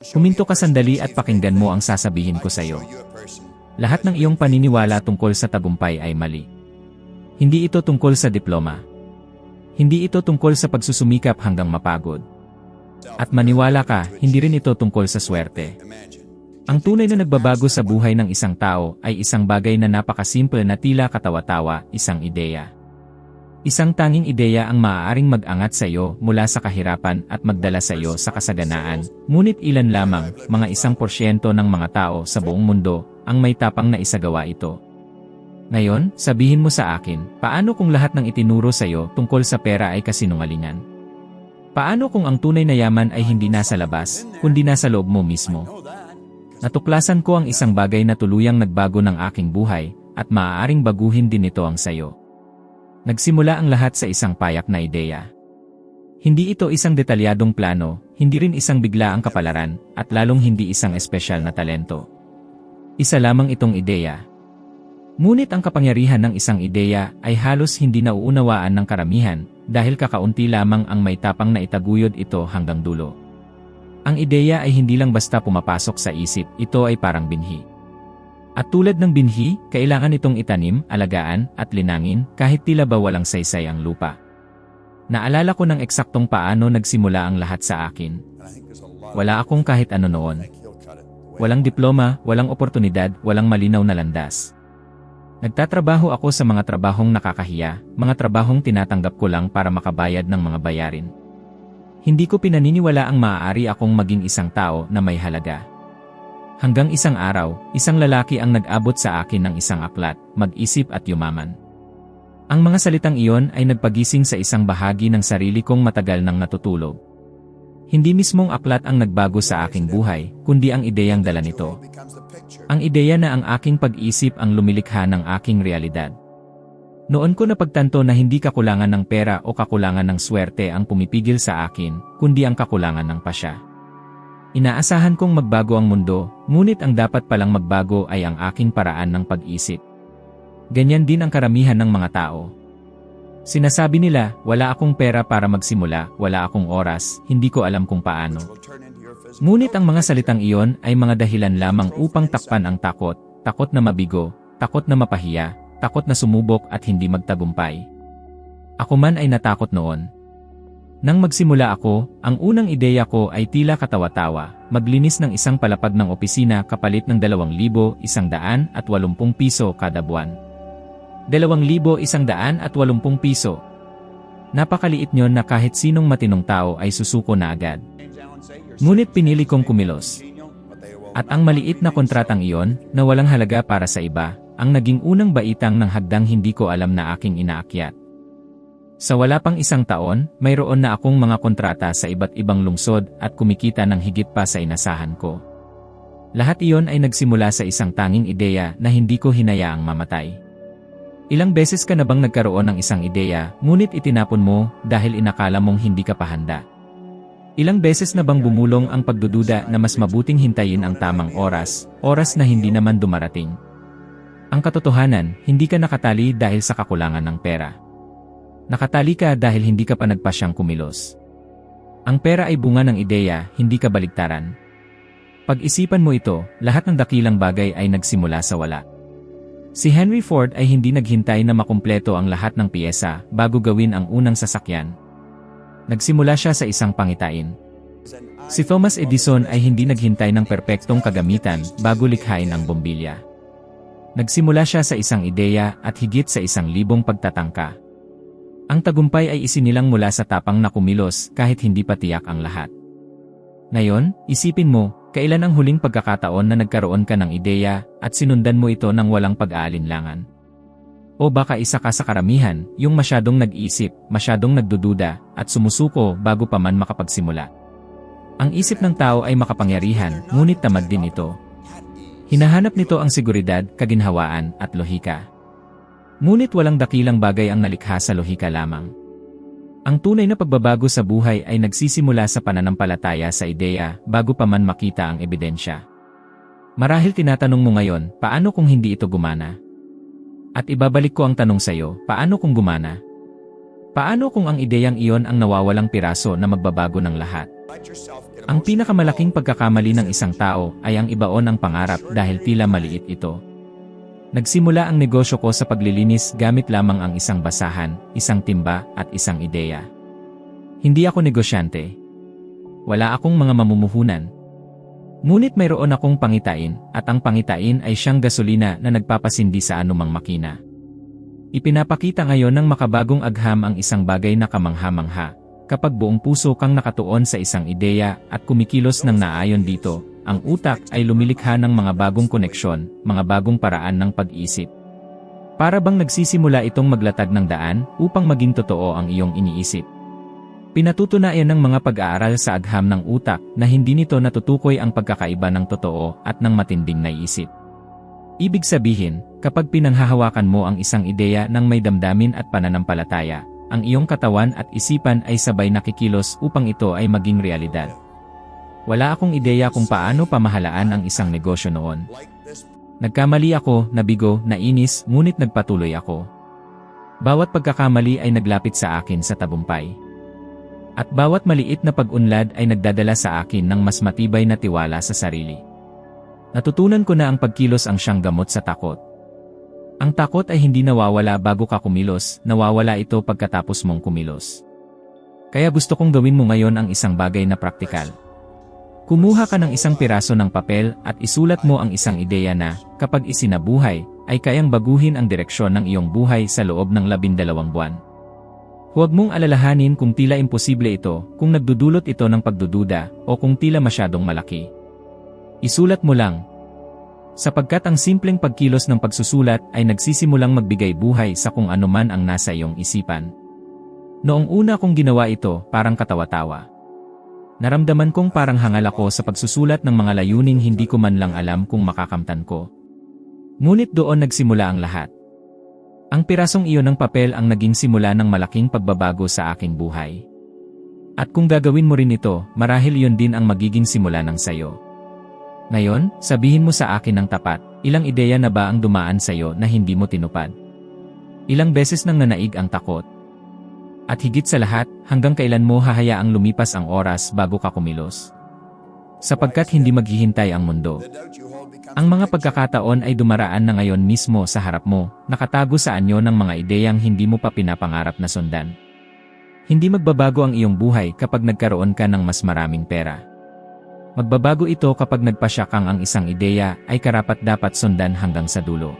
Huminto ka sandali at pakinggan mo ang sasabihin ko sa iyo. Lahat ng iyong paniniwala tungkol sa tagumpay ay mali. Hindi ito tungkol sa diploma. Hindi ito tungkol sa pagsusumikap hanggang mapagod. At maniwala ka, hindi rin ito tungkol sa swerte. Ang tunay na nagbabago sa buhay ng isang tao ay isang bagay na napakasimple na tila katawa-tawa, isang ideya. Isang tanging ideya ang maaaring mag-angat sa iyo mula sa kahirapan at magdala sa iyo sa kasaganaan, ngunit ilan lamang, mga 1% ng mga tao sa buong mundo, ang may tapang na isagawa ito. Ngayon, sabihin mo sa akin, paano kung lahat ng itinuro sa iyo tungkol sa pera ay kasinungalingan? Paano kung ang tunay na yaman ay hindi nasa labas, kundi nasa loob mo mismo? Natuklasan ko ang isang bagay na tuluyang nagbago ng aking buhay, at maaaring baguhin din ito ang sayo. Nagsimula ang lahat sa isang payak na ideya. Hindi ito isang detalyadong plano, hindi rin isang biglaang kapalaran, at lalong hindi isang espesyal na talento. Isa lamang itong ideya. Ngunit ang kapangyarihan ng isang ideya ay halos hindi nauunawaan ng karamihan, dahil kakaunti lamang ang may tapang na itaguyod ito hanggang dulo. Ang ideya ay hindi lang basta pumapasok sa isip, ito ay parang binhi. At tulad ng binhi, kailangan itong itanim, alagaan, at linangin, kahit tila ba walang saysay ang lupa. Naalala ko ng eksaktong paano nagsimula ang lahat sa akin. Wala akong kahit ano noon. Walang diploma, walang oportunidad, walang malinaw na landas. Nagtatrabaho ako sa mga trabahong nakakahiya, mga trabahong tinatanggap ko lang para makabayad ng mga bayarin. Hindi ko pinaniniwala ang maaari akong maging isang tao na may halaga. Hanggang isang araw, isang lalaki ang nag-abot sa akin ng isang aklat, mag-isip at yumaman. Ang mga salitang iyon ay nagpagising sa isang bahagi ng sarili kong matagal nang natutulog. Hindi mismong aklat ang nagbago sa aking buhay, kundi ang ideyang dala nito. Ang ideya na ang aking pag-isip ang lumilikha ng aking realidad. Noon ko napagtanto na hindi kakulangan ng pera o kakulangan ng swerte ang pumipigil sa akin, kundi ang kakulangan ng pasya. Inaasahan kong magbago ang mundo, ngunit ang dapat palang magbago ay ang aking paraan ng pag-isip. Ganyan din ang karamihan ng mga tao. Sinasabi nila, wala akong pera para magsimula, wala akong oras, hindi ko alam kung paano. Ngunit ang mga salitang iyon ay mga dahilan lamang upang takpan ang takot, takot na mabigo, takot na mapahiya, takot na sumubok at hindi magtagumpay. Ako man ay natakot noon. Nang magsimula ako, ang unang ideya ko ay tila katawa-tawa, maglinis ng isang palapag ng opisina kapalit ng 2,180 piso kada buwan. 2,180 piso. Napakaliit nyon na kahit sinong matinong tao ay susuko na agad. Ngunit pinili kong kumilos. At ang maliit na kontratang iyon, na walang halaga para sa iba, ang naging unang baitang ng hagdang hindi ko alam na aking inaakyat. Sa wala pang isang taon, mayroon na akong mga kontrata sa iba't ibang lungsod at kumikita ng higit pa sa inasahan ko. Lahat iyon ay nagsimula sa isang tanging ideya na hindi ko hinayaang mamatay. Ilang beses ka na bang nagkaroon ng isang ideya, ngunit itinapon mo dahil inakala mong hindi ka pa handa? Ilang beses na bang bumulong ang pagdududa na mas mabuting hintayin ang tamang oras, oras na hindi naman dumarating? Ang katotohanan, hindi ka nakatali dahil sa kakulangan ng pera. Nakatali ka dahil hindi ka pa nagpasyang kumilos. Ang pera ay bunga ng ideya, hindi kabaligtaran. Pag-isipan mo ito, lahat ng dakilang bagay ay nagsimula sa wala. Si Henry Ford ay hindi naghintay na makumpleto ang lahat ng piyesa bago gawin ang unang sasakyan. Nagsimula siya sa isang pangitain. Si Thomas Edison ay hindi naghintay ng perpektong kagamitan bago likhain ang bombilya. Nagsimula siya sa isang ideya at higit sa 1,000 pagtatangka. Ang tagumpay ay isinilang mula sa tapang na kumilos kahit hindi pa tiyak ang lahat. Ngayon, isipin mo, kailan ang huling pagkakataon na nagkaroon ka ng ideya at sinundan mo ito ng walang pag-aalinlangan? O baka isa ka sa karamihan, yung masyadong nag-iisip, masyadong nagdududa, at sumusuko bago pa man makapagsimula. Ang isip ng tao ay makapangyarihan, ngunit tamad din ito. Hinahanap nito ang seguridad, kaginhawaan, at lohika. Ngunit walang dakilang bagay ang nalikha sa lohika lamang. Ang tunay na pagbabago sa buhay ay nagsisimula sa pananampalataya sa ideya bago pa man makita ang ebidensya. Marahil tinatanong mo ngayon, paano kung hindi ito gumana? At ibabalik ko ang tanong sa iyo, paano kung gumana? Paano kung ang ideyang iyon ang nawawalang piraso na magbabago ng lahat? Ang pinakamalaking pagkakamali ng isang tao ay ang ibaon ang pangarap dahil tila maliit ito. Nagsimula ang negosyo ko sa paglilinis gamit lamang ang isang basahan, isang timba, at isang ideya. Hindi ako negosyante. Wala akong mga mamumuhunan. Ngunit mayroon akong pangitain, at ang pangitain ay siyang gasolina na nagpapasindi sa anumang makina. Ipinapakita ngayon ng makabagong agham ang isang bagay na kamangha-mangha. Kapag buong puso kang nakatuon sa isang ideya at kumikilos ng naayon dito, ang utak ay lumilikha ng mga bagong koneksyon, mga bagong paraan ng pag-isip. Para bang nagsisimula itong maglatag ng daan upang maging totoo ang iyong iniisip. Pinatutunayan ng mga pag-aaral sa agham ng utak na hindi nito natutukoy ang pagkakaiba ng totoo at ng matinding naisip. Ibig sabihin, kapag pinanghahawakan mo ang isang ideya ng may damdamin at pananampalataya, ang iyong katawan at isipan ay sabay nakikilos upang ito ay maging realidad. Wala akong ideya kung paano pamahalaan ang isang negosyo noon. Nagkamali ako, nabigo, nainis, ngunit nagpatuloy ako. Bawat pagkakamali ay naglapit sa akin sa tagumpay. At bawat maliit na pag-unlad ay nagdadala sa akin ng mas matibay na tiwala sa sarili. Natutunan ko na ang pagkilos ang siyang gamot sa takot. Ang takot ay hindi nawawala bago ka kumilos, nawawala ito pagkatapos mong kumilos. Kaya gusto kong gawin mo ngayon ang isang bagay na praktikal. Kumuha ka ng isang piraso ng papel at isulat mo ang isang ideya na, kapag isinabuhay, ay kayang baguhin ang direksyon ng iyong buhay sa loob ng 12 buwan. Huwag mong alalahanin kung tila imposible ito, kung nagdudulot ito ng pagdududa, o kung tila masyadong malaki. Isulat mo lang. Sapagkat ang simpleng pagkilos ng pagsusulat ay nagsisimulang magbigay buhay sa kung anuman ang nasa iyong isipan. Noong una kong ginawa ito, parang katawa-tawa. Naramdaman kong parang hangal ako sa pagsusulat ng mga layuning hindi ko man lang alam kung makakamtan ko. Ngunit doon nagsimula ang lahat. Ang pirasong iyon ng papel ang naging simula ng malaking pagbabago sa aking buhay. At kung gagawin mo rin ito, marahil yun din ang magiging simula ng sayo. Ngayon, sabihin mo sa akin ng tapat, ilang ideya na ba ang dumaan sa'yo na hindi mo tinupad? Ilang beses nang nanaig ang takot? At higit sa lahat, hanggang kailan mo hahayaang lumipas ang oras bago ka kumilos? Sapagkat hindi maghihintay ang mundo. Ang mga pagkakataon ay dumaraan na ngayon mismo sa harap mo, nakatago sa anyo ng mga ideyang hindi mo pa pinapangarap na sundan. Hindi magbabago ang iyong buhay kapag nagkaroon ka ng mas maraming pera. Magbabago ito kapag nagpasya kang ang isang ideya ay karapat-dapat sundan hanggang sa dulo.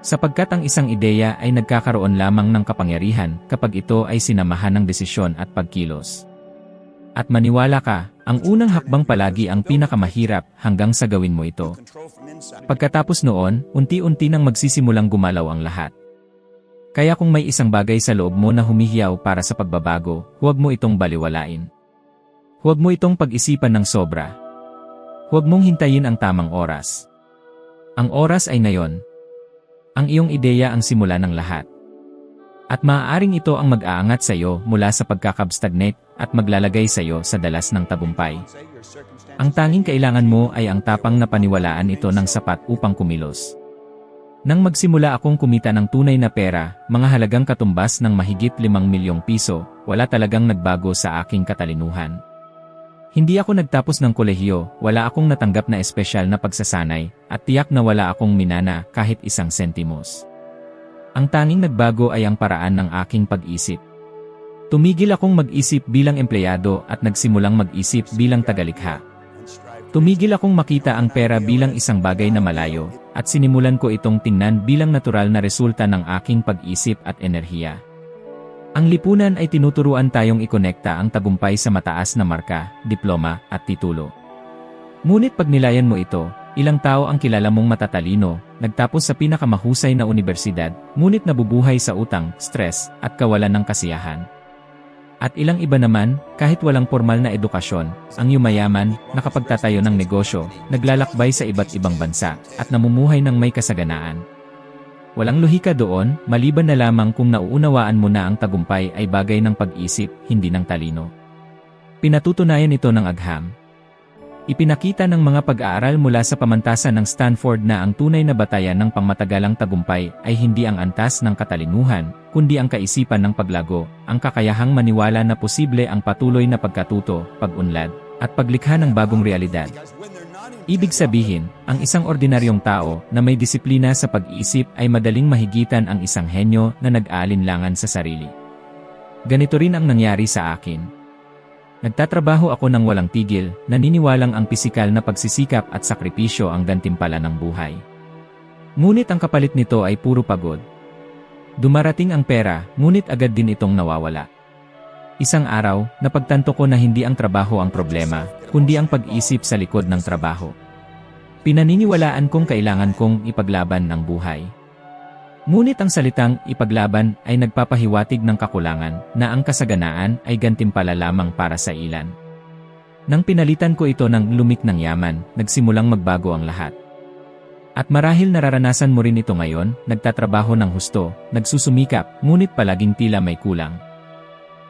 Sapagkat ang isang ideya ay nagkakaroon lamang ng kapangyarihan kapag ito ay sinamahan ng desisyon at pagkilos. At maniwala ka, ang unang hakbang palagi ang pinakamahirap hanggang sa gawin mo ito. Pagkatapos noon, unti-unti nang magsisimulang gumalaw ang lahat. Kaya kung may isang bagay sa loob mo na humihiyaw para sa pagbabago, huwag mo itong baliwalain. Huwag mo itong pag-isipan ng sobra. Huwag mong hintayin ang tamang oras. Ang oras ay ngayon. Ang iyong ideya ang simula ng lahat. At maaaring ito ang mag-aangat sa iyo mula sa pagkakabstagnate at maglalagay sa iyo sa dalas ng tagumpay. Ang tanging kailangan mo ay ang tapang na paniwalaan ito ng sapat upang kumilos. Nang magsimula akong kumita ng tunay na pera, mga halagang katumbas ng mahigit 5 milyong piso, wala talagang nagbago sa aking katalinuhan. Hindi ako nagtapos ng kolehiyo, wala akong natanggap na espesyal na pagsasanay, at tiyak na wala akong minana kahit isang sentimos. Ang tanging nagbago ay ang paraan ng aking pag-isip. Tumigil akong mag-isip bilang empleyado at nagsimulang mag-isip bilang tagalikha. Tumigil akong makita ang pera bilang isang bagay na malayo, at sinimulan ko itong tingnan bilang natural na resulta ng aking pag-isip at enerhiya. Ang lipunan ay tinuturuan tayong ikonekta ang tagumpay sa mataas na marka, diploma, at titulo. Ngunit pag nilayan mo ito, ilang tao ang kilala mong matatalino, nagtapos sa pinakamahusay na universidad, ngunit nabubuhay sa utang, stress, at kawalan ng kasiyahan. At ilang iba naman, kahit walang formal na edukasyon, ang yumayaman, nakapagtatayo ng negosyo, naglalakbay sa iba't ibang bansa, at namumuhay ng may kasaganaan. Walang lohika doon, maliban na lamang kung nauunawaan mo na ang tagumpay ay bagay ng pag-isip, hindi ng talino. Pinatutunayan ito ng agham. Ipinakita ng mga pag-aaral mula sa pamantasan ng Stanford na ang tunay na batayan ng pangmatagalang tagumpay ay hindi ang antas ng katalinuhan, kundi ang kaisipan ng paglago, ang kakayahang maniwala na posible ang patuloy na pagkatuto, pag-unlad, at paglikha ng bagong realidad. Ibig sabihin, ang isang ordinaryong tao na may disiplina sa pag-iisip ay madaling mahigitan ang isang henyo na nag-aalinlangan sa sarili. Ganito rin ang nangyari sa akin. Nagtatrabaho ako ng walang tigil, naniniwalang ang pisikal na pagsisikap at sakripisyo ang gantimpala ng buhay. Ngunit ang kapalit nito ay puro pagod. Dumarating ang pera, ngunit agad din itong nawawala. Isang araw, napagtanto ko na hindi ang trabaho ang problema, kundi ang pag-isip sa likod ng trabaho. Pinaniniwalaan kong kailangan kong ipaglaban ng buhay. Ngunit ang salitang ipaglaban ay nagpapahiwatig ng kakulangan na ang kasaganaan ay gantimpala lamang para sa ilan. Nang pinalitan ko ito ng lumik ng yaman, nagsimulang magbago ang lahat. At marahil nararanasan mo rin ito ngayon, nagtatrabaho ng husto, nagsusumikap, ngunit palaging tila may kulang.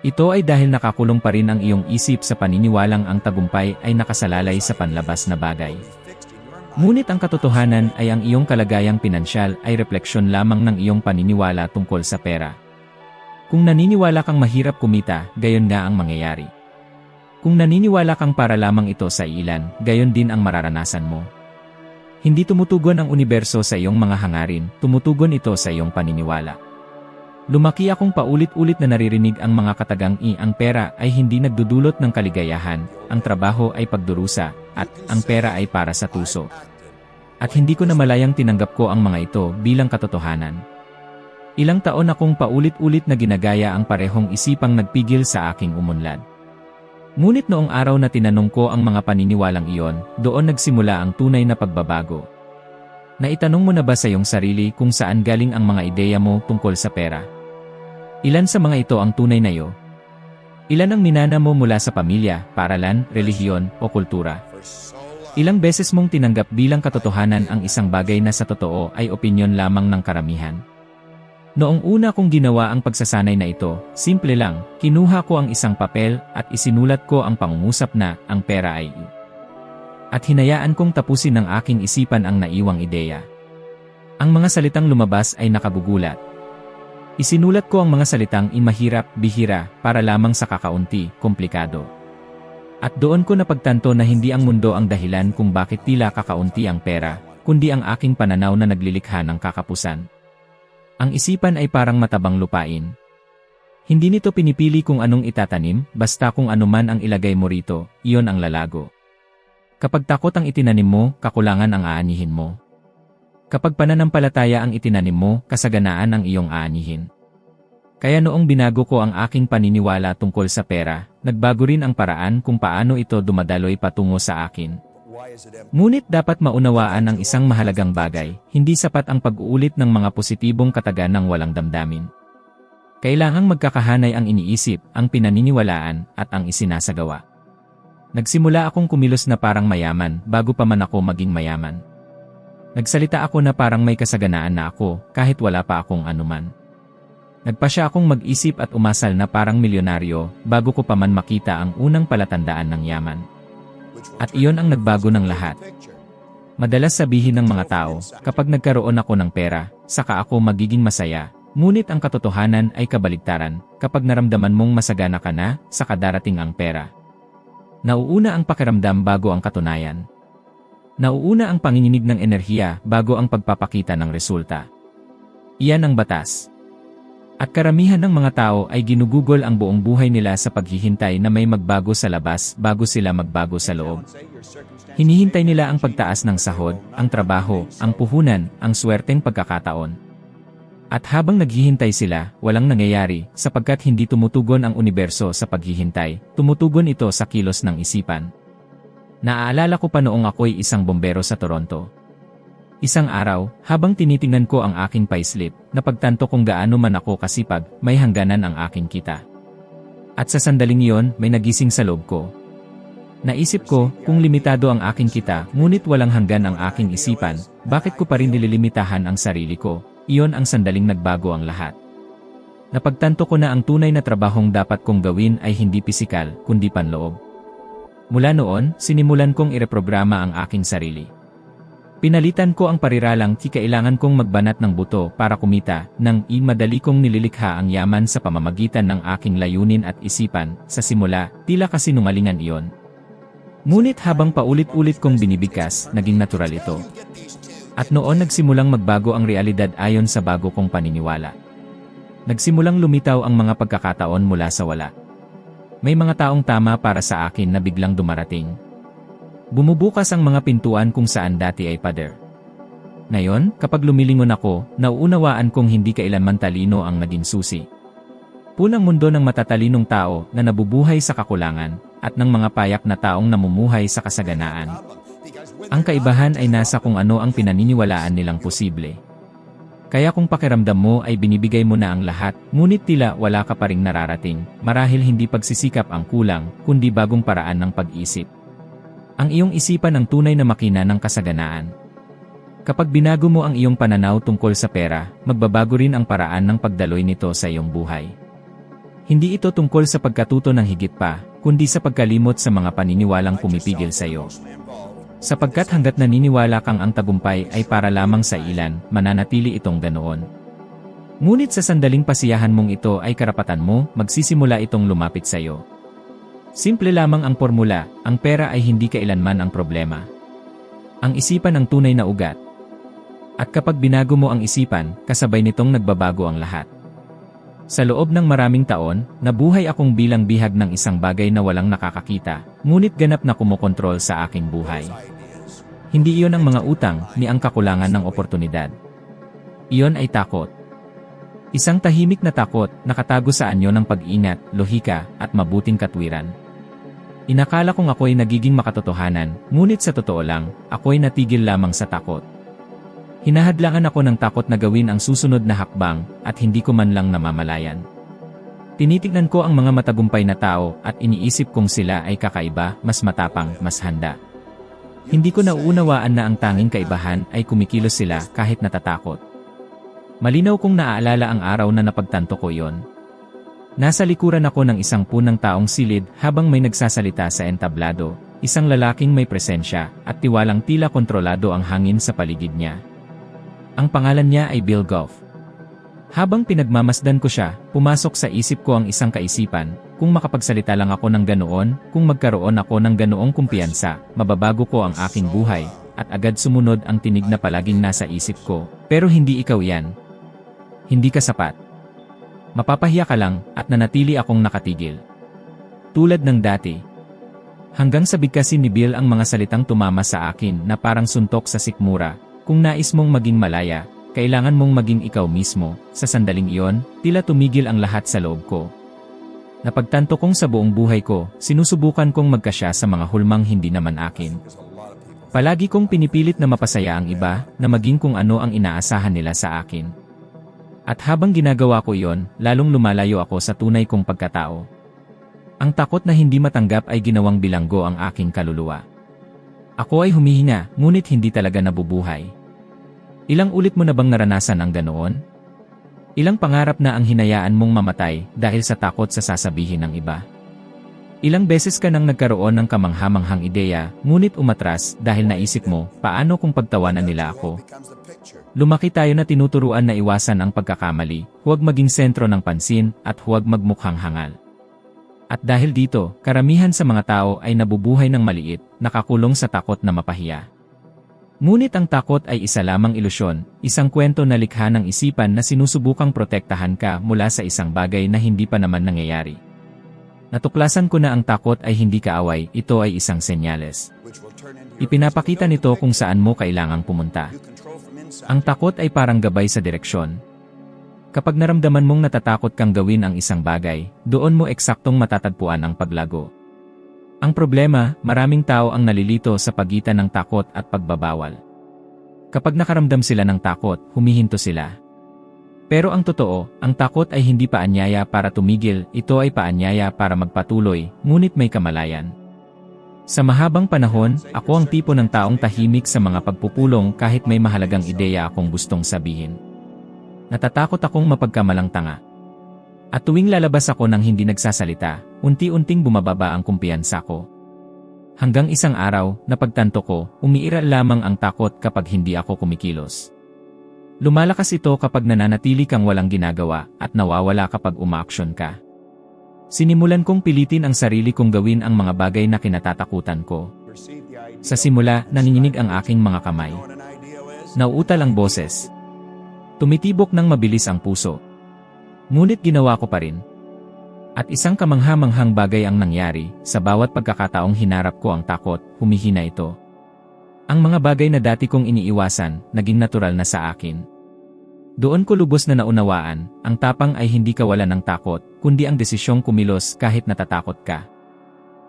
Ito ay dahil nakakulong pa rin ang iyong isip sa paniniwalang ang tagumpay ay nakasalalay sa panlabas na bagay. Ngunit ang katotohanan ay ang iyong kalagayang pinansyal ay refleksyon lamang ng iyong paniniwala tungkol sa pera. Kung naniniwala kang mahirap kumita, gayon nga ang mangyayari. Kung naniniwala kang para lamang ito sa ilan, gayon din ang mararanasan mo. Hindi tumutugon ang universo sa iyong mga hangarin, tumutugon ito sa iyong paniniwala. Lumaki akong paulit-ulit na naririnig ang mga katagang ang pera ay hindi nagdudulot ng kaligayahan, ang trabaho ay pagdurusa, at ang pera ay para sa tuso. At hindi ko na malayang tinanggap ko ang mga ito bilang katotohanan. Ilang taon akong paulit-ulit na ginagaya ang parehong isipang nagpigil sa aking umunlad. Ngunit noong araw na tinanong ko ang mga paniniwalang iyon, doon nagsimula ang tunay na pagbabago. Naitanong mo na ba sa iyong sarili kung saan galing ang mga ideya mo tungkol sa pera? Ilan sa mga ito ang tunay na iyo? Ilan ang minana mo mula sa pamilya, paaralan, relihiyon, o kultura? Ilang beses mong tinanggap bilang katotohanan ang isang bagay na sa totoo ay opinyon lamang ng karamihan? Noong una kong ginawa ang pagsasanay na ito, simple lang, kinuha ko ang isang papel at isinulat ko ang pangungusap na ang pera ay at hinayaan kong tapusin ng aking isipan ang naiwang ideya. Ang mga salitang lumabas ay nakagugulat. Isinulat ko ang mga salitang mahirap, bihira, para lamang sa kakaunti, komplikado. At doon ko napagtanto na hindi ang mundo ang dahilan kung bakit tila kakaunti ang pera, kundi ang aking pananaw na naglilikha ng kakapusan. Ang isipan ay parang matabang lupain. Hindi nito pinipili kung anong itatanim, basta kung anuman ang ilagay mo rito, iyon ang lalago. Kapag takot ang itinanim mo, kakulangan ang aanihin mo. Kapag pananampalataya ang itinanim mo, kasaganaan ang iyong aanihin. Kaya noong binago ko ang aking paniniwala tungkol sa pera, nagbago rin ang paraan kung paano ito dumadaloy patungo sa akin. Ngunit dapat maunawaan ang isang mahalagang bagay, hindi sapat ang pag-uulit ng mga positibong katagan ng walang damdamin. Kailangang magkakahanay ang iniisip, ang pinaniniwalaan, at ang isinasagawa. Nagsimula akong kumilos na parang mayaman bago pa man ako maging mayaman. Nagsalita ako na parang may kasaganaan na ako kahit wala pa akong anuman. Nagpasya akong mag-isip at umasal na parang milyonaryo bago ko pa man makita ang unang palatandaan ng yaman. At iyon ang nagbago ng lahat. Madalas sabihin ng mga tao, kapag nagkaroon ako ng pera, saka ako magiging masaya. Ngunit ang katotohanan ay kabaligtaran, kapag naramdaman mong masagana ka na, saka darating ang pera. Nauuna ang pakiramdam bago ang katunayan. Nauuna ang panginginig ng enerhiya bago ang pagpapakita ng resulta. Iyan ang batas. At karamihan ng mga tao ay ginugugol ang buong buhay nila sa paghihintay na may magbago sa labas bago sila magbago sa loob. Hinihintay nila ang pagtaas ng sahod, ang trabaho, ang puhunan, ang swerteng pagkakataon. At habang naghihintay sila, walang nangyayari sapagkat hindi tumutugon ang universo sa paghihintay, tumutugon ito sa kilos ng isipan. Naaalala ko pa noong ako'y isang bombero sa Toronto. Isang araw, habang tinitingnan ko ang aking payslip, napagtanto kung gaano man ako kasipag, may hangganan ang aking kita. At sa sandaling iyon, may nagising sa loob ko. Naisip ko, kung limitado ang aking kita, ngunit walang hanggan ang aking isipan, bakit ko pa rin nililimitahan ang sarili ko? Iyon ang sandaling nagbago ang lahat. Napagtanto ko na ang tunay na trabahong dapat kong gawin ay hindi pisikal, kundi panloob. Mula noon, sinimulan kong ireprograma ang aking sarili. Pinalitan ko ang pariralang kailangan kong magbanat ng buto para kumita, nang madali kong nililikha ang yaman sa pamamagitan ng aking layunin at isipan. Sa simula, tila kasinungalingan iyon. Ngunit habang paulit-ulit kong binibigkas, naging natural ito. At noon nagsimulang magbago ang realidad ayon sa bago kong paniniwala. Nagsimulang lumitaw ang mga pagkakataon mula sa wala. May mga taong tama para sa akin na biglang dumarating. Bumubukas ang mga pintuan kung saan dati ay pader. Ngayon, kapag lumilingon ako, nauunawaan kong hindi kailanman talino ang naging susi. Pulang mundo ng matatalinong tao na nabubuhay sa kakulangan, at ng mga payak na taong namumuhay sa kasaganaan. Ang kaibahan ay nasa kung ano ang pinaniniwalaan nilang posible. Kaya kung pakiramdam mo ay binibigay mo na ang lahat, ngunit tila wala ka pa ring nararating, marahil hindi pagsisikap ang kulang, kundi bagong paraan ng pag-isip. Ang iyong isipan ang tunay na makina ng kasaganaan. Kapag binago mo ang iyong pananaw tungkol sa pera, magbabago rin ang paraan ng pagdaloy nito sa iyong buhay. Hindi ito tungkol sa pagkatuto ng higit pa, kundi sa pagkalimot sa mga paniniwalang pumipigil sa iyo. Sapagkat hanggat naniniwala kang ang tagumpay ay para lamang sa ilan, mananatili itong ganoon. Ngunit sa sandaling pasiyahan mong ito ay karapatan mo, magsisimula itong lumapit sa iyo. Simple lamang ang formula, ang pera ay hindi kailanman ang problema. Ang isipan ang tunay na ugat. At kapag binago mo ang isipan, kasabay nitong nagbabago ang lahat. Sa loob ng maraming taon, nabuhay akong bilang bihag ng isang bagay na walang nakakakita, ngunit ganap na kumokontrol sa aking buhay. Hindi iyon ang mga utang, ni ang kakulangan ng oportunidad. Iyon ay takot. Isang tahimik na takot, nakatago sa anyo ng pag-ingat, lohika, at mabuting katwiran. Inakala kong ako'y nagiging makatotohanan, ngunit sa totoo lang, ako'y natigil lamang sa takot. Hinahadlangan ako ng takot na gawin ang susunod na hakbang, at hindi ko man lang namamalayan. Tinitignan ko ang mga matagumpay na tao, at iniisip kong sila ay kakaiba, mas matapang, mas handa. Hindi ko nauunawaan na ang tanging kaibahan ay kumikilos sila kahit natatakot. Malinaw kong naaalala ang araw na napagtanto ko iyon. Nasa likuran ako ng isang punang taong silid habang may nagsasalita sa entablado, isang lalaking may presensya, at tiwalang tila kontrolado ang hangin sa paligid niya. Ang pangalan niya ay Bill Goff. Habang pinagmamasdan ko siya, pumasok sa isip ko ang isang kaisipan, kung makapagsalita lang ako ng ganoon, kung magkaroon ako ng ganoong kumpiyansa, mababago ko ang aking buhay, at agad sumunod ang tinig na palaging nasa isip ko, pero hindi ikaw yan. Hindi ka sapat. Mapapahiya ka lang, at nanatili akong nakatigil. Tulad ng dati. Hanggang sa bigkasin ni Bill ang mga salitang tumama sa akin na parang suntok sa sikmura. Kung nais mong maging malaya, kailangan mong maging ikaw mismo. Sa sandaling iyon, tila tumigil ang lahat sa loob ko. Napagtanto kong sa buong buhay ko, sinusubukan kong magkasya sa mga hulmang hindi naman akin. Palagi kong pinipilit na mapasaya ang iba, na maging kung ano ang inaasahan nila sa akin. At habang ginagawa ko iyon, lalong lumalayo ako sa tunay kong pagkatao. Ang takot na hindi matanggap ay ginawang bilanggo ang aking kaluluwa. Ako ay humihina, ngunit hindi talaga nabubuhay. Ilang ulit mo na bang naranasan ang ganoon? Ilang pangarap na ang hinayaan mong mamatay dahil sa takot sa sasabihin ng iba? Ilang beses ka nang nagkaroon ng kamanghamanghang ideya, ngunit umatras dahil naisip mo, paano kung pagtawanan nila ako? Lumaki tayo na tinuturuan na iwasan ang pagkakamali, huwag maging sentro ng pansin, at huwag magmukhang hangal. At dahil dito, karamihan sa mga tao ay nabubuhay ng maliit, nakakulong sa takot na mapahiya. Ngunit ang takot ay isa lamang ilusyon, isang kwento na likha ng isipan na sinusubukang protektahan ka mula sa isang bagay na hindi pa naman nangyayari. Natuklasan ko na ang takot ay hindi kaaway, ito ay isang senyales. Ipinapakita nito kung saan mo kailangang pumunta. Ang takot ay parang gabay sa direksyon. Kapag naramdaman mong natatakot kang gawin ang isang bagay, doon mo eksaktong matatagpuan ang paglago. Ang problema, maraming tao ang nalilito sa pagitan ng takot at pagbabawal. Kapag nakaramdam sila ng takot, humihinto sila. Pero ang totoo, ang takot ay hindi paanyaya para tumigil, ito ay paanyaya para magpatuloy, ngunit may kamalayan. Sa mahabang panahon, ako ang tipo ng taong tahimik sa mga pagpupulong kahit may mahalagang ideya akong gustong sabihin. Natatakot akong mapagkamalang tanga. At tuwing lalabas ako ng hindi nagsasalita, unti-unting bumababa ang kumpiyansa ko. Hanggang isang araw, napagtanto ko, umiiral lamang ang takot kapag hindi ako kumikilos. Lumalakas ito kapag nananatili kang walang ginagawa at nawawala kapag umaaksyon ka. Sinimulan kong pilitin ang sarili kong gawin ang mga bagay na kinatatakutan ko. Sa simula, nanginginig ang aking mga kamay. Nauutal ang boses. Tumitibok ng mabilis ang puso. Ngunit ginawa ko pa rin. At isang kamangha-manghang bagay ang nangyari, sa bawat pagkakataong hinarap ko ang takot, humihina ito. Ang mga bagay na dati kong iniiwasan, naging natural na sa akin. Doon ko lubos na naunawaan, ang tapang ay hindi kawalan ng takot, kundi ang desisyong kumilos kahit natatakot ka.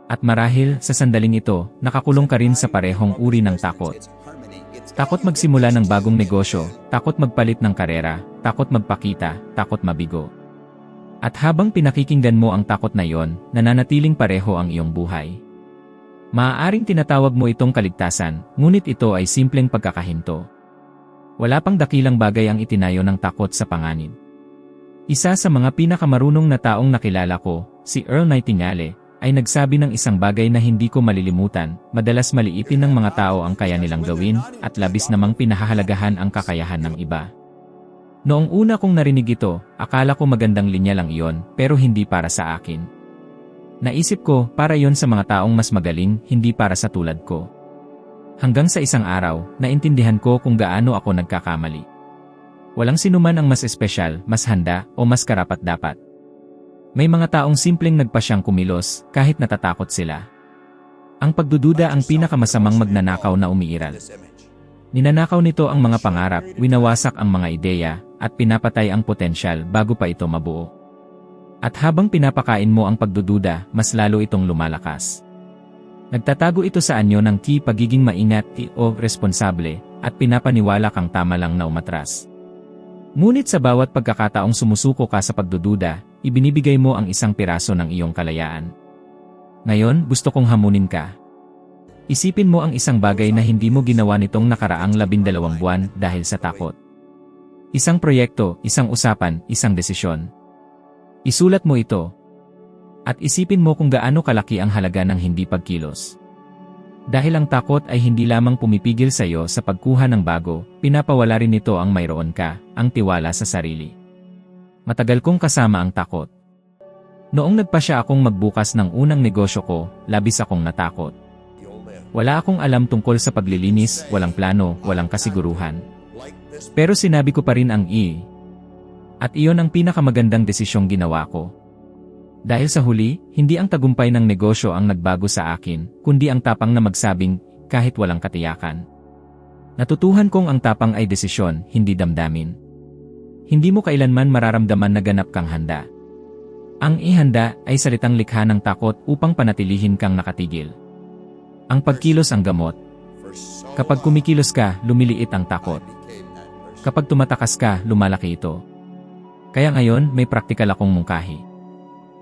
At marahil, sa sandaling ito, nakakulong ka rin sa parehong uri ng takot. Takot magsimula ng bagong negosyo, takot magpalit ng karera, takot magpakita, takot mabigo. At habang pinakikinggan mo ang takot na iyon, nananatiling pareho ang iyong buhay. Maaaring tinatawag mo itong kaligtasan, ngunit ito ay simpleng pagkakahinto. Wala pang dakilang bagay ang itinayo ng takot sa panganib. Isa sa mga pinakamarunong na taong nakilala ko, si Earl Nightingale, ay nagsabi ng isang bagay na hindi ko malilimutan, madalas maliitin ng mga tao ang kaya nilang gawin, at labis namang pinahahalagahan ang kakayahan ng iba. Noong una kong narinig ito, akala ko magandang linya lang iyon, pero hindi para sa akin. Naisip ko, para yon sa mga taong mas magaling, hindi para sa tulad ko. Hanggang sa isang araw, naintindihan ko kung gaano ako nagkakamali. Walang sinuman ang mas espesyal, mas handa, o mas karapat-dapat. May mga taong simpleng nagpasyang kumilos, kahit natatakot sila. Ang pagdududa ang pinakamasamang magnanakaw na umiiral. Ninanakaw nito ang mga pangarap, winawasak ang mga ideya, at pinapatay ang potensyal bago pa ito mabuo. At habang pinapakain mo ang pagdududa, mas lalo itong lumalakas. Nagtatago ito sa anyo ng pagiging maingat o responsable, at pinapaniwala kang tama lang na umatras. Ngunit sa bawat pagkakataong sumusuko ka sa pagdududa, ibinibigay mo ang isang piraso ng iyong kalayaan. Ngayon, gusto kong hamunin ka. Isipin mo ang isang bagay na hindi mo ginawa nitong nakaraang 12 buwan dahil sa takot. Isang proyekto, isang usapan, isang desisyon. Isulat mo ito. At isipin mo kung gaano kalaki ang halaga ng hindi pagkilos. Dahil ang takot ay hindi lamang pumipigil sa iyo sa pagkuha ng bago, pinapawala rin nito ang mayroon ka, ang tiwala sa sarili. Matagal kong kasama ang takot. Noong nagpasya akong magbukas ng unang negosyo ko, labis akong natakot. Wala akong alam tungkol sa paglilinis, walang plano, walang kasiguruhan. Pero sinabi ko pa rin ang At iyon ang pinakamagandang desisyong ginawa ko. Dahil sa huli, hindi ang tagumpay ng negosyo ang nagbago sa akin, kundi ang tapang na magsabing, kahit walang katiyakan. Natutuhan kong ang tapang ay desisyon, hindi damdamin. Hindi mo kailanman mararamdaman na ganap kang handa. Ang ihanda ay salitang likha ng takot upang panatilihin kang nakatigil. Ang pagkilos ang gamot. Kapag kumikilos ka, lumiliit ang takot. Kapag tumatakas ka, lumalaki ito. Kaya ngayon, may praktikal akong mungkahi.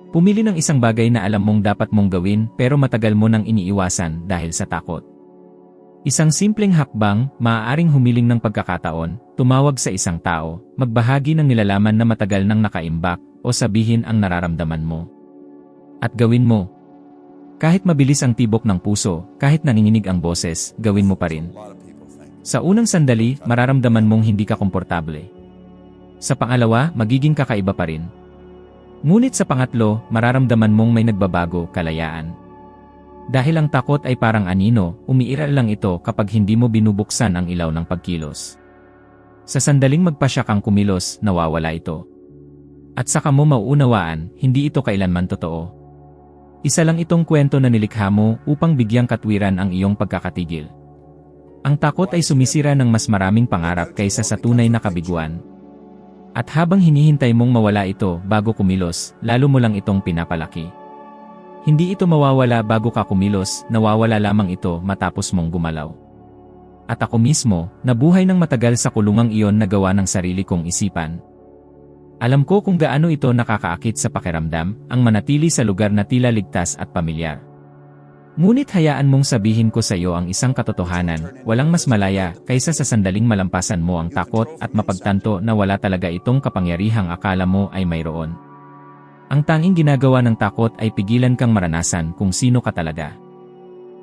Pumili ng isang bagay na alam mong dapat mong gawin pero matagal mo nang iniiwasan dahil sa takot. Isang simpleng hakbang, maaaring humiling ng pagkakataon, tumawag sa isang tao, magbahagi ng nilalaman na matagal nang nakaimbak, o sabihin ang nararamdaman mo. At gawin mo. Kahit mabilis ang tibok ng puso, kahit nanginginig ang boses, gawin mo pa rin. Sa unang sandali, mararamdaman mong hindi ka komportable. Sa pangalawa, magiging kakaiba pa rin. Ngunit sa pangatlo, mararamdaman mong may nagbabago, kalayaan. Dahil ang takot ay parang anino, umiiral lang ito kapag hindi mo binubuksan ang ilaw ng pagkilos. Sa sandaling magpasya kang kumilos, nawawala ito. At saka mo mauunawaan, hindi ito kailanman totoo. Isa lang itong kwento na nilikha mo upang bigyang katwiran ang iyong pagkakatigil. Ang takot ay sumisira ng mas maraming pangarap kaysa sa tunay na kabiguan. At habang hinihintay mong mawala ito bago kumilos, lalo mo lang itong pinapalaki. Hindi ito mawawala bago ka kumilos, nawawala lamang ito matapos mong gumalaw. At ako mismo, nabuhay ng matagal sa kulungang iyon na gawa ng sarili kong isipan. Alam ko kung gaano ito nakakaakit sa pakiramdam, ang manatili sa lugar na tila ligtas at pamilyar. Ngunit hayaan mong sabihin ko sa iyo ang isang katotohanan, walang mas malaya kaysa sa sandaling malampasan mo ang takot at mapagtanto na wala talaga itong kapangyarihang akala mo ay mayroon. Ang tanging ginagawa ng takot ay pigilan kang maranasan kung sino ka talaga.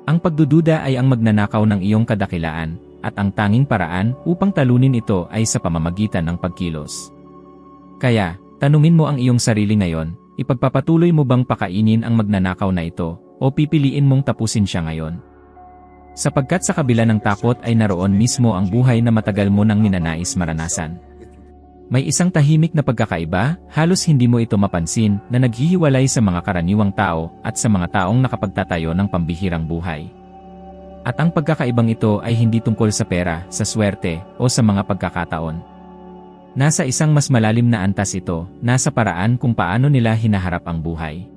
Ang pagdududa ay ang magnanakaw ng iyong kadakilaan, at ang tanging paraan upang talunin ito ay sa pamamagitan ng pagkilos. Kaya, tanungin mo ang iyong sarili ngayon, ipagpapatuloy mo bang pakainin ang magnanakaw na ito, o pipiliin mong tapusin siya ngayon? Sapagkat sa kabila ng takot ay naroon mismo ang buhay na matagal mo nang ninanais maranasan. May isang tahimik na pagkakaiba, halos hindi mo ito mapansin, na naghihiwalay sa mga karaniwang tao at sa mga taong nakapagtatayo ng pambihirang buhay. At ang pagkakaibang ito ay hindi tungkol sa pera, sa swerte, o sa mga pagkakataon. Nasa isang mas malalim na antas ito, nasa paraan kung paano nila hinaharap ang buhay.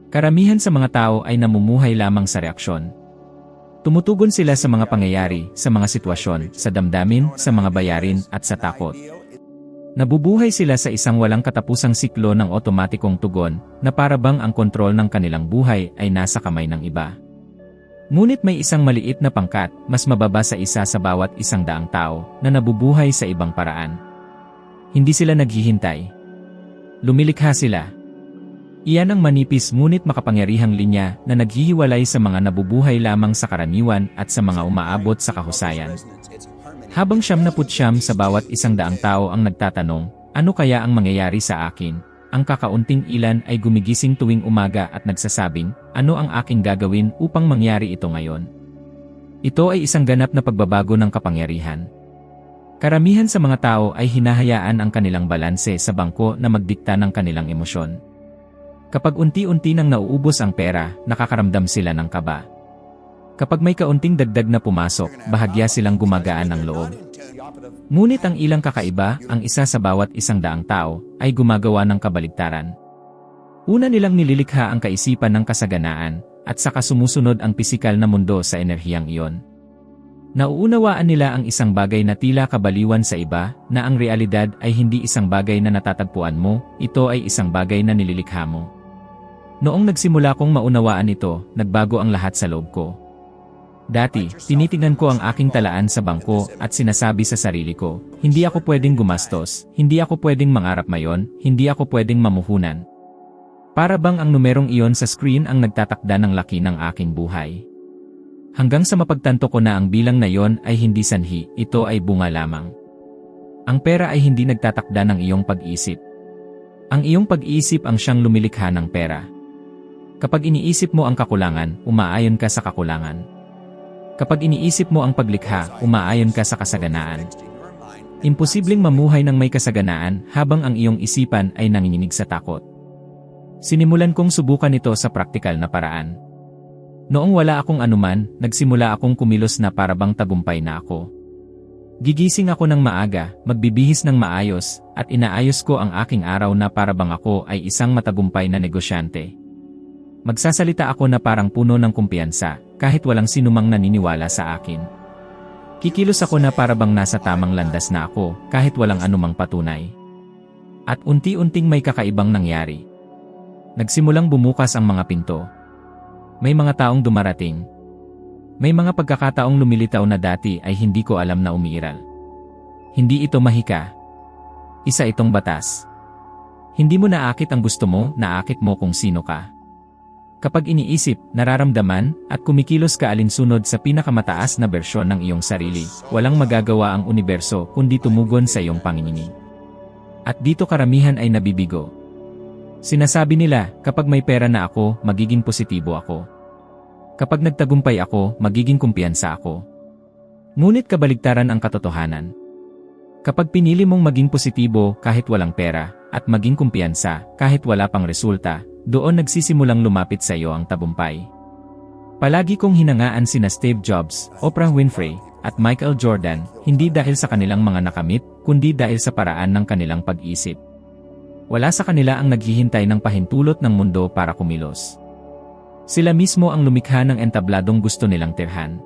Karamihan sa mga tao ay namumuhay lamang sa reaksyon. Tumutugon sila sa mga pangyayari, sa mga sitwasyon, sa damdamin, sa mga bayarin, at sa takot. Nabubuhay sila sa isang walang katapusang siklo ng otomatikong tugon, na para bang ang kontrol ng kanilang buhay ay nasa kamay ng iba. Ngunit may isang maliit na pangkat, mas mababa sa isa sa bawat 100 tao, na nabubuhay sa ibang paraan. Hindi sila naghihintay. Lumilikha sila. Iyan ang manipis ngunit makapangyarihang linya na naghihiwalay sa mga nabubuhay lamang sa karaniwan at sa mga umaabot sa kahusayan. Habang 79 sa bawat 100 tao ang nagtatanong, ano kaya ang mangyayari sa akin? Ang kakaunting ilan ay gumigising tuwing umaga at nagsasabing, ano ang aking gagawin upang mangyari ito ngayon? Ito ay isang ganap na pagbabago ng kapangyarihan. Karamihan sa mga tao ay hinahayaan ang kanilang balanse sa bangko na magdikta ng kanilang emosyon. Kapag unti-unti nang nauubos ang pera, nakakaramdam sila ng kaba. Kapag may kaunting dagdag na pumasok, bahagya silang gumagaan ng loob. Ngunit ang ilang kakaiba, ang isa sa bawat 100 tao, ay gumagawa ng kabaligtaran. Una nilang nililikha ang kaisipan ng kasaganaan, at saka sumusunod ang pisikal na mundo sa enerhiyang iyon. Nauunawaan nila ang isang bagay na tila kabaliwan sa iba, na ang realidad ay hindi isang bagay na natatagpuan mo, ito ay isang bagay na nililikha mo. Noong nagsimula kong maunawaan ito, nagbago ang lahat sa loob ko. Dati, tinitingnan ko ang aking talaan sa bangko at sinasabi sa sarili ko, hindi ako pwedeng gumastos, hindi ako pwedeng mangarap mayon, hindi ako pwedeng mamuhunan. Para bang ang numerong iyon sa screen ang nagtatakda ng laki ng aking buhay. Hanggang sa mapagtanto ko na ang bilang na iyon ay hindi sanhi, ito ay bunga lamang. Ang pera ay hindi nagtatakda ng iyong pag-isip. Ang iyong pag-iisip ang siyang lumilikha ng pera. Kapag iniisip mo ang kakulangan, umaayon ka sa kakulangan. Kapag iniisip mo ang paglikha, umaayon ka sa kasaganaan. Imposibleng mamuhay ng may kasaganaan habang ang iyong isipan ay nanginginig sa takot. Sinimulan kong subukan ito sa praktikal na paraan. Noong wala akong anuman, nagsimula akong kumilos na para bang tagumpay na ako. Gigising ako ng maaga, magbibihis ng maayos, at inaayos ko ang aking araw na para bang ako ay isang matagumpay na negosyante. Magsasalita ako na parang puno ng kumpiyansa, kahit walang sinumang naniniwala sa akin. Kikilos ako na para bang nasa tamang landas na ako, kahit walang anumang patunay. At unti-unting may kakaibang nangyari. Nagsimulang bumukas ang mga pinto. May mga taong dumarating. May mga pagkakataong lumilitaw na dati ay hindi ko alam na umiiral. Hindi ito mahika. Isa itong batas. Hindi mo naakit ang gusto mo, naakit mo kung sino ka. Kapag iniisip, nararamdaman, at kumikilos ka alinsunod sa pinakamataas na bersyon ng iyong sarili, walang magagawa ang universo kundi tumugon sa iyong panginginig. At dito karamihan ay nabibigo. Sinasabi nila, kapag may pera na ako, magiging positibo ako. Kapag nagtagumpay ako, magiging kumpiyansa ako. Ngunit kabaligtaran ang katotohanan. Kapag pinili mong maging positibo kahit walang pera, at maging kumpiyansa kahit wala pang resulta, doon nagsisimulang lumapit sa iyo ang tagumpay. Palagi kong hinangaan sina Steve Jobs, Oprah Winfrey, at Michael Jordan, hindi dahil sa kanilang mga nakamit, kundi dahil sa paraan ng kanilang pag-isip. Wala sa kanila ang naghihintay ng pahintulot ng mundo para kumilos. Sila mismo ang lumikha ng entabladong gusto nilang tirhan.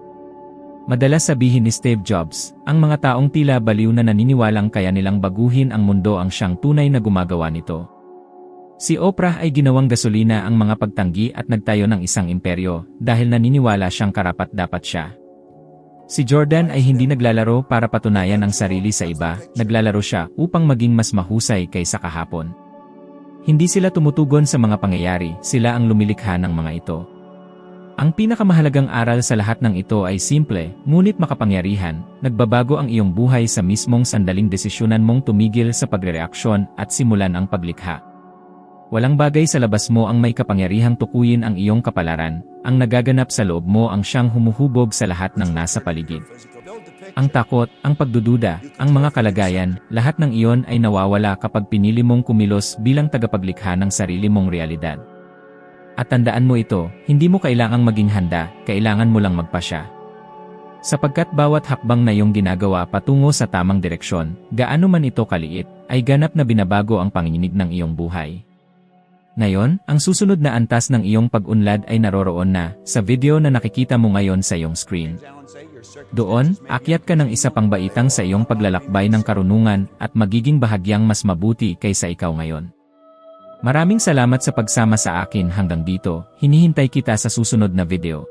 Madalas sabihin ni Steve Jobs, ang mga taong tila baliw na naniniwalang kaya nilang baguhin ang mundo ang siyang tunay na gumagawa nito. Si Oprah ay ginawang gasolina ang mga pagtanggi at nagtayo ng isang imperyo dahil naniniwala siyang karapat-dapat siya. Si Jordan ay hindi naglalaro para patunayan ang sarili sa iba, naglalaro siya upang maging mas mahusay kaysa kahapon. Hindi sila tumutugon sa mga pangyayari, sila ang lumilikha ng mga ito. Ang pinakamahalagang aral sa lahat ng ito ay simple, ngunit makapangyarihan, nagbabago ang iyong buhay sa mismong sandaling desisyonan mong tumigil sa pagrereaksyon at simulan ang paglikha. Walang bagay sa labas mo ang may kapangyarihang tukuyin ang iyong kapalaran, ang nagaganap sa loob mo ang siyang humuhubog sa lahat ng nasa paligid. Ang takot, ang pagdududa, ang mga kalagayan, lahat ng iyon ay nawawala kapag pinili mong kumilos bilang tagapaglikha ng sarili mong realidad. At tandaan mo ito, hindi mo kailangang maging handa, kailangan mo lang magpasya. Sapagkat bawat hakbang na iyong ginagawa patungo sa tamang direksyon, gaano man ito kaliit, ay ganap na binabago ang panginginig ng iyong buhay. Ngayon, ang susunod na antas ng iyong pag-unlad ay naroroon na, sa video na nakikita mo ngayon sa iyong screen. Doon, akyat ka ng isa pang baitang sa iyong paglalakbay ng karunungan at magiging bahagyang mas mabuti kaysa ikaw ngayon. Maraming salamat sa pagsama sa akin hanggang dito, hinihintay kita sa susunod na video.